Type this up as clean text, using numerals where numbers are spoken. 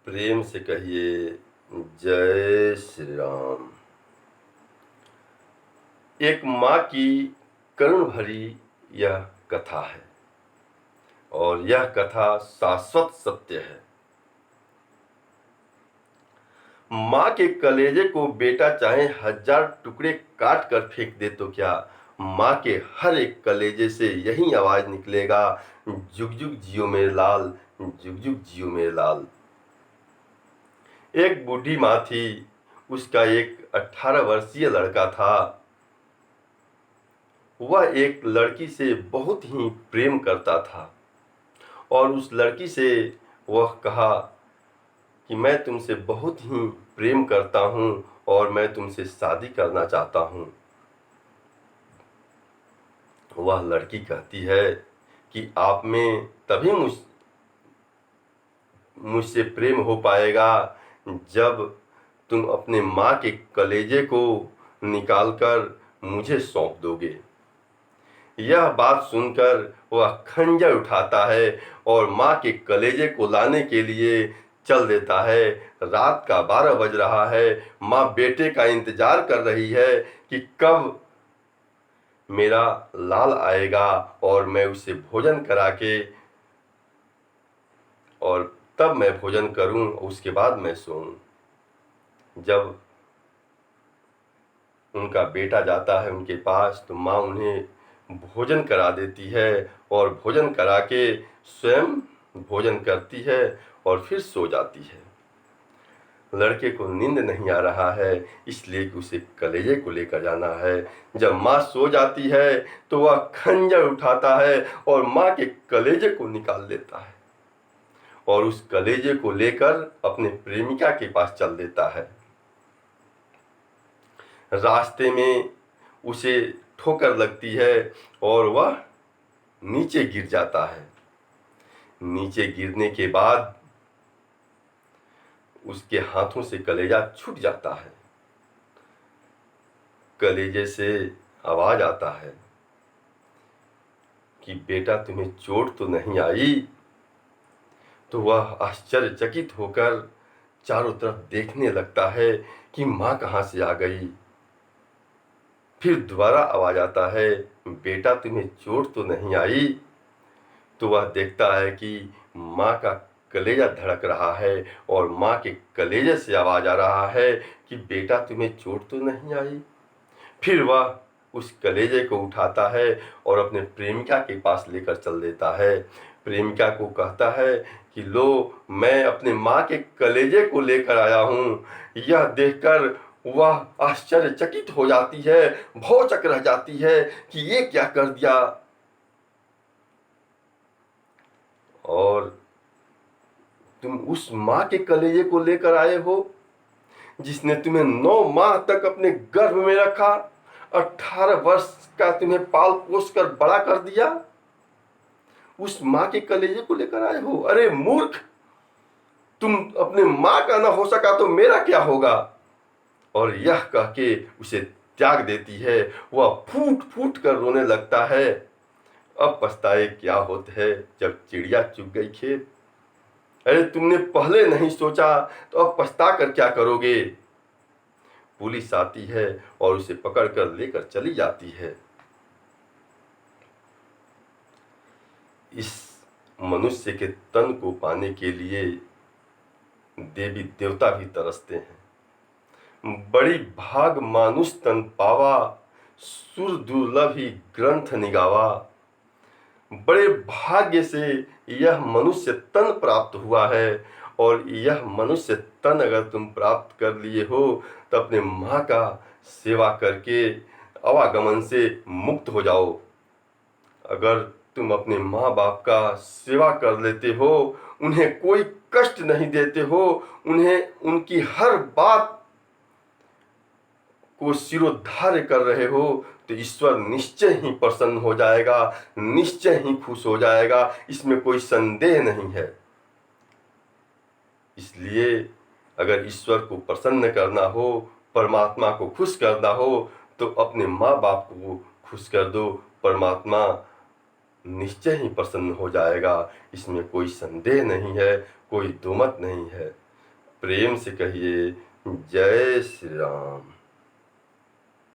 प्रेम से कहिए जय श्री राम। एक माँ की करुण भरी यह कथा है और यह कथा शाश्वत सत्य है। माँ के कलेजे को बेटा चाहे 1000 टुकड़े काट कर फेंक दे तो क्या, माँ के हर एक कलेजे से यही आवाज निकलेगा, जुग जुग जियो मेरे लाल, जुग जुग जियो मेरे लाल। एक बूढ़ी माँ थी, उसका एक 18 वर्षीय लड़का था। वह एक लड़की से बहुत ही प्रेम करता था और उस लड़की से वह कहा कि मैं तुमसे बहुत ही प्रेम करता हूँ और मैं तुमसे शादी करना चाहता हूँ। वह लड़की कहती है कि आप में तभी मुझसे प्रेम हो पाएगा जब तुम अपने माँ के कलेजे को निकालकर मुझे सौंप दोगे। यह बात सुनकर वह खंजर उठाता है और माँ के कलेजे को लाने के लिए चल देता है। रात का 12 बज रहा है। माँ बेटे का इंतजार कर रही है कि कब मेरा लाल आएगा और मैं उसे भोजन करा के और तब मैं भोजन करूं, उसके बाद मैं सोऊं। जब उनका बेटा जाता है उनके पास तो माँ उन्हें भोजन करा देती है और भोजन करा के स्वयं भोजन करती है और फिर सो जाती है। लड़के को नींद नहीं आ रहा है, इसलिए कि उसे कलेजे को लेकर जाना है। जब माँ सो जाती है तो वह खंजर उठाता है और माँ के कलेजे को निकाल लेता है और उस कलेजे को लेकर अपने प्रेमिका के पास चल देता है। रास्ते में उसे ठोकर लगती है और वह नीचे गिर जाता है। नीचे गिरने के बाद उसके हाथों से कलेजा छूट जाता है। कलेजे से आवाज आता है कि बेटा तुम्हें चोट तो नहीं आई। तो वह आश्चर्यचकित होकर चारों तरफ देखने लगता है कि माँ कहाँ से आ गई। फिर दोबारा आवाज आता है, बेटा तुम्हें चोट तो नहीं आई। तो वह देखता है कि माँ का कलेजा धड़क रहा है और माँ के कलेजे से आवाज आ रहा है कि बेटा तुम्हें चोट तो नहीं आई। फिर वह उस कलेजे को उठाता है और अपने प्रेमिका के पास लेकर चल देता है। प्रेमिका को कहता है कि लो, मैं अपने माँ के कलेजे को लेकर आया हूँ। यह देखकर वह आश्चर्यचकित हो जाती है, भौचक रह जाती है कि ये क्या कर दिया। और तुम उस माँ के कलेजे को लेकर आए हो जिसने तुम्हें 9 माह तक अपने गर्भ में रखा, 18 वर्ष का तुम्हें पाल पोस कर बड़ा कर दिया। उस माँ के कलेजे को लेकर आए हो। अरे मूर्ख, तुम अपने माँ का ना हो सका तो मेरा क्या होगा। और यह कह के उसे त्याग देती है। वह फूट फूट कर रोने लगता है। अब पछताए क्या होता है जब चिड़िया चुग गई खेत। अरे तुमने पहले नहीं सोचा तो अब पछता कर क्या करोगे। पुलिस आती है और उसे पकड़कर लेकर चली जाती है। इस मनुष्य के तन को पाने के लिए देवी देवता भी तरसते हैं। बड़ी भाग मानुष तन पावा, सुर दुर्लभ ही ग्रंथ निगावा। बड़े भाग्य से यह मनुष्य तन प्राप्त हुआ है और यह मनुष्य तन अगर तुम प्राप्त कर लिए हो तो अपने माँ का सेवा करके आवागमन से मुक्त हो जाओ। अगर तुम अपने माँ बाप का सेवा कर लेते हो, उन्हें कोई कष्ट नहीं देते हो, उन्हें उनकी हर बात को सिरोधार्य कर रहे हो तो ईश्वर निश्चय ही प्रसन्न हो जाएगा, निश्चय ही खुश हो जाएगा। इसमें कोई संदेह नहीं है। इसलिए अगर ईश्वर को प्रसन्न करना हो, परमात्मा को खुश करना हो तो अपने माँ बाप को खुश कर दो, परमात्मा निश्चय ही प्रसन्न हो जाएगा। इसमें कोई संदेह नहीं है, कोई दोमत नहीं है। प्रेम से कहिए जय श्री राम।